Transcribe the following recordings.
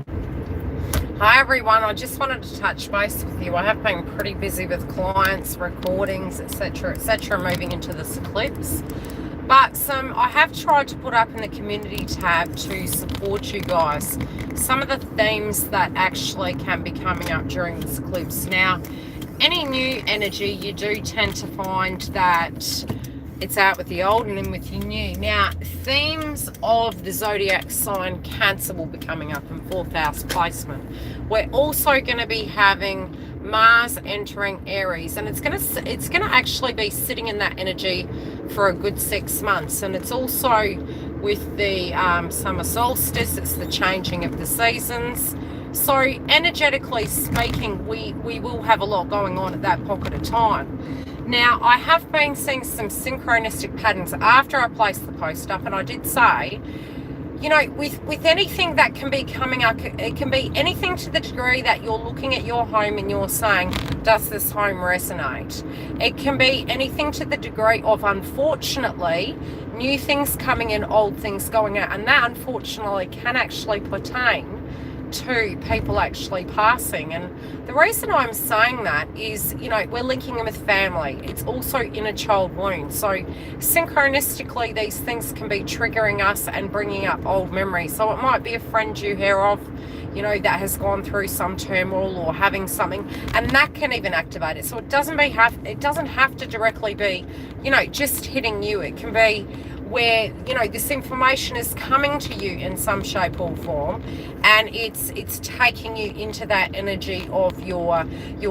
Hi everyone, I just wanted to touch base with you. I have been pretty busy with clients, recordings, etc., moving into this eclipse. But I have tried to put up in the community tab to support you guys some of the themes that actually can be coming up during this eclipse. Now, any new energy, you do tend to find that it's out with the old and in with the new. Now, themes of the zodiac sign Cancer will be coming up in 4th house placement. We're also going to be having Mars entering Aries, and it's going to actually be sitting in that energy for a good 6 months. And it's also with the summer solstice. It's the changing of the seasons. So energetically speaking, we will have a lot going on at that pocket of time. Now, I have been seeing some synchronistic patterns after I placed the post up, and I did say, you know, with anything that can be coming up, it can be anything to the degree that you're looking at your home and you're saying, does this home resonate? It can be anything to the degree of, unfortunately, new things coming in, old things going out, and that unfortunately can actually pertain to people actually passing. And the reason I'm saying that is, you know, we're linking them with family. It's also inner child wound. So synchronistically, these things can be triggering us and bringing up old memories. So it might be a friend you hear of, you know, that has gone through some turmoil or having something, and that can even activate it. So it doesn't have to directly be, you know, just hitting you. It can be where, you know, this information is coming to you in some shape or form, and it's taking you into that energy of your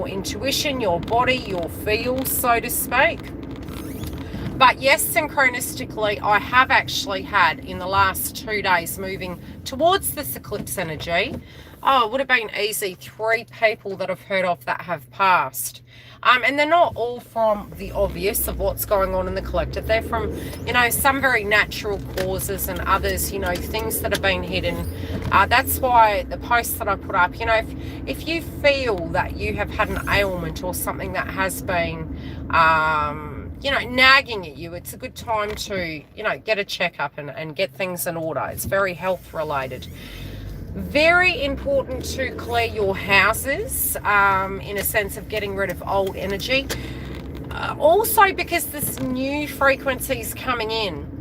intuition, your body, your feels, so to speak. But yes, synchronistically, I have actually had in the last 2 days moving towards this eclipse energy. Oh, it would have been easy 3 people that I've heard of that have passed. And they're not all from the obvious of what's going on in the collective. They're from, you know, some very natural causes, and others, you know, things that have been hidden. That's why the posts that I put up, you know, if you feel that you have had an ailment or something that has been, you know, nagging at you, it's a good time to, you know, get a checkup and get things in order. It's very health related. Very important to clear your houses, in a sense of getting rid of old energy. Also, because this new frequency is coming in,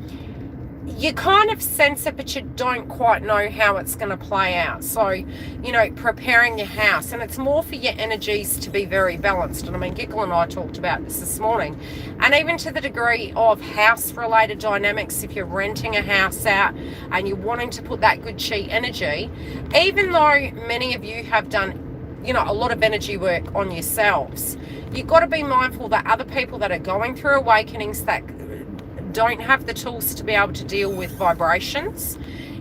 you kind of sense it, but you don't quite know how it's going to play out. So, you know, preparing your house, and it's more for your energies to be very balanced. And I mean, Giggle and I talked about this morning, and even to the degree of house-related dynamics. If you're renting a house out and you're wanting to put that good chi energy, even though many of you have done, you know, a lot of energy work on yourselves, you've got to be mindful that other people that are going through awakenings that don't have the tools to be able to deal with vibrations.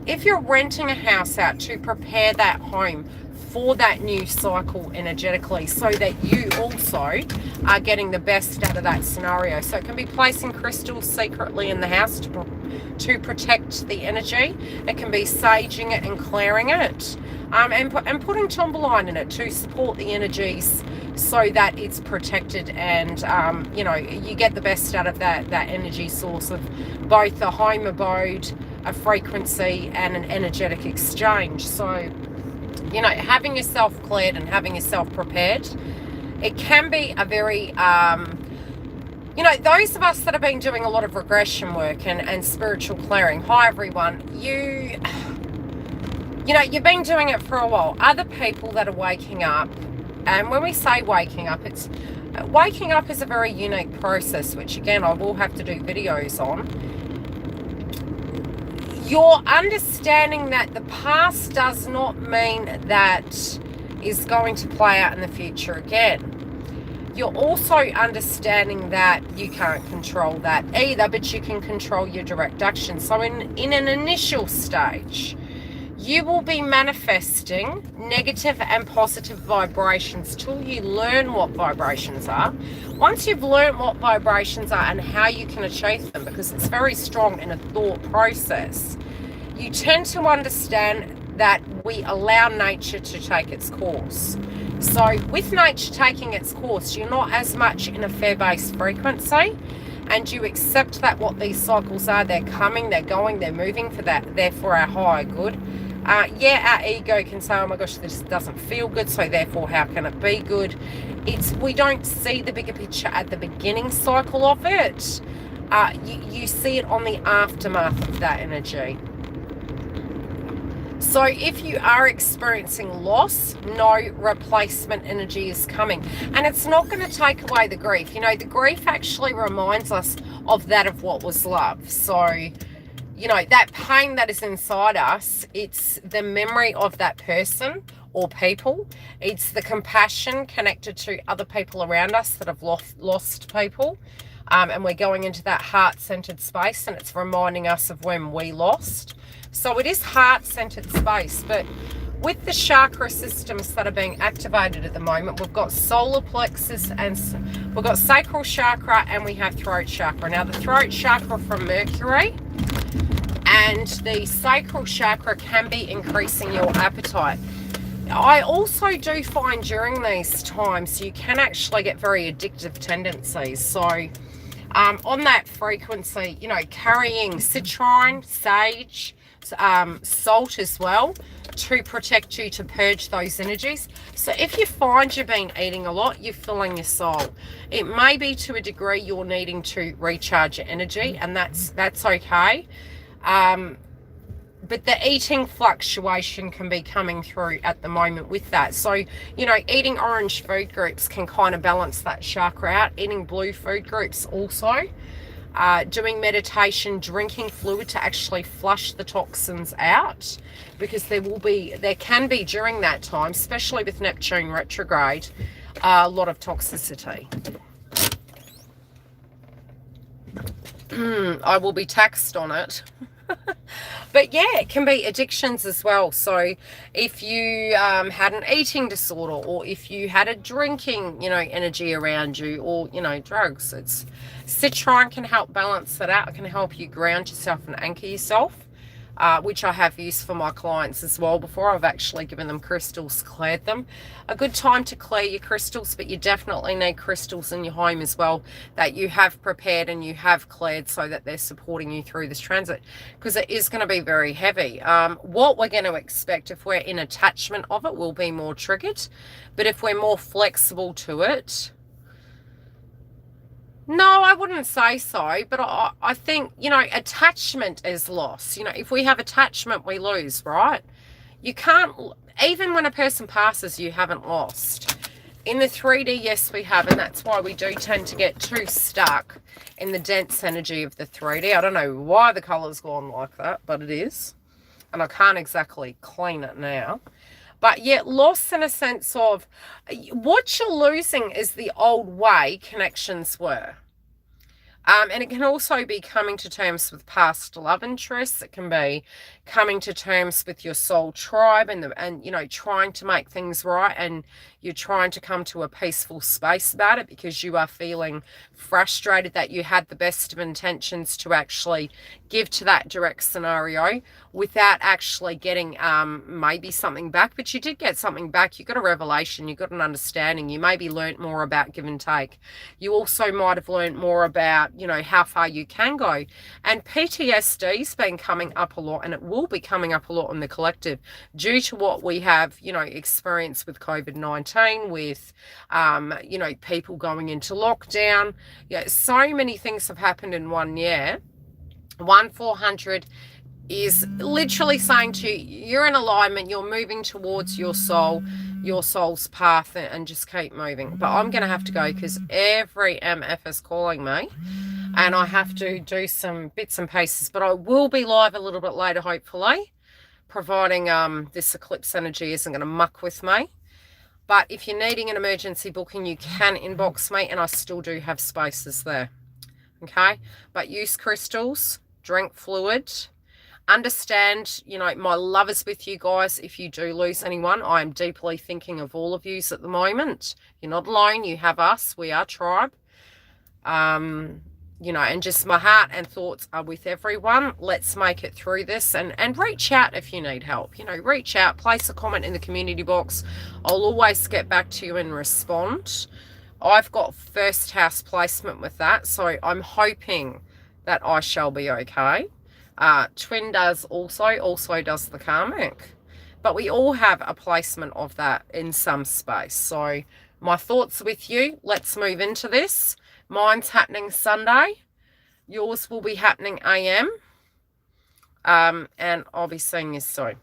If you're renting a house out, to prepare that home for that new cycle energetically, so that you also are getting the best out of that scenario. So it can be placing crystals secretly in the house to protect the energy. It can be saging it and clearing it, and putting tourmaline in it to support the energies so that it's protected, and you know, you get the best out of that energy source of both a home abode, a frequency, and an energetic exchange. So, you know, having yourself cleared and having yourself prepared, it can be a very you know, those of us that have been doing a lot of regression work and spiritual clearing, hi everyone, you know, you've been doing it for a while. Other people that are waking up, and when we say waking up, it's waking up is a very unique process, which again I will have to do videos on. You're understanding that the past does not mean that is going to play out in the future again. You're also understanding that you can't control that either, but you can control your direct action. So in an initial stage, you will be manifesting negative and positive vibrations till you learn what vibrations are. Once you've learned what vibrations are and how you can achieve them, because it's very strong in a thought process, you tend to understand that we allow nature to take its course. So with nature taking its course, you're not as much in a fear-based frequency, and you accept that what these cycles are, they're coming, they're going, they're moving for that, they're for our higher good. Yeah, our ego can say, oh my gosh, this doesn't feel good, so therefore how can it be good? We don't see the bigger picture at the beginning cycle of it. You see it on the aftermath of that energy. So if you are experiencing loss, no, replacement energy is coming. And it's not going to take away the grief. You know, the grief actually reminds us of that of what was love. So, you know, that pain that is inside us, it's the memory of that person or people. It's the compassion connected to other people around us that have lost people. And we're going into that heart-centered space, and it's reminding us of when we lost. So it is heart-centered space, but with the chakra systems that are being activated at the moment, we've got solar plexus, and we've got sacral chakra, and we have throat chakra. Now, the throat chakra from Mercury and the sacral chakra can be increasing your appetite. I also do find during these times you can actually get very addictive tendencies. So on that frequency, you know, carrying citrine, sage, salt as well to protect you, to purge those energies. So if you find you've been eating a lot, you're filling your soul. It may be to a degree you're needing to recharge your energy, and that's okay. But the eating fluctuation can be coming through at the moment with that. So, you know, eating orange food groups can kind of balance that chakra out. Eating blue food groups also. Doing meditation, drinking fluid to actually flush the toxins out, because there can be during that time, especially with Neptune retrograde, a lot of toxicity. I will be taxed on it. But yeah, it can be addictions as well. So if you had an eating disorder, or if you had a drinking, you know, energy around you, or, you know, drugs, citrine can help balance that out. It can help you ground yourself and anchor yourself, which I have used for my clients as well before. I've actually given them crystals, cleared them. A good time to clear your crystals, but you definitely need crystals in your home as well that you have prepared and you have cleared, so that they're supporting you through this transit, because it is going to be very heavy. What we're going to expect if we're in attachment of it will be more triggered, but if we're more flexible to it, no, I wouldn't say so, but I think, you know, attachment is loss. You know, if we have attachment, we lose, right? You can't, even when a person passes, you haven't lost. In the 3D, yes, we have, and that's why we do tend to get too stuck in the dense energy of the 3D. I don't know why the colour's gone like that, but it is. And I can't exactly clean it now. But yet loss in a sense of what you're losing is the old way connections were. And it can also be coming to terms with past love interests. It can be coming to terms with your soul tribe, and you know, trying to make things right, and you're trying to come to a peaceful space about it because you are feeling frustrated that you had the best of intentions to actually give to that direct scenario without actually getting maybe something back. But you did get something back. You got a revelation, you got an understanding, you maybe learnt more about give and take. You also might have learnt more about, you know, how far you can go. And PTSD's been coming up a lot, and it will be coming up a lot in the collective due to what we have, you know, experienced with COVID-19, with you know, people going into lockdown. Yeah, so many things have happened in 1 year. 1400 is literally saying to you, you're in alignment, you're moving towards your soul's path, and just keep moving. But I'm going to have to go because every MF is calling me, and I have to do some bits and pieces. But I will be live a little bit later, hopefully, providing this eclipse energy isn't going to muck with me. But if you're needing an emergency booking, you can inbox me, and I still do have spaces there. Okay? But use crystals, drink fluid, understand, you know, my love is with you guys. If you do lose anyone, I am deeply thinking of all of you at the moment. You're not alone. You have us. We are tribe. You know, and just my heart and thoughts are with everyone. Let's make it through this, and reach out if you need help. You know, reach out, place a comment in the community box. I'll always get back to you and respond. I've got first house placement with that, so I'm hoping that I shall be okay. Twin does also does the karmic. but we all have a placement of that in some space. So my thoughts with you. Let's move into this. Mine's happening Sunday. Yours will be happening AM. And I'll be seeing you soon.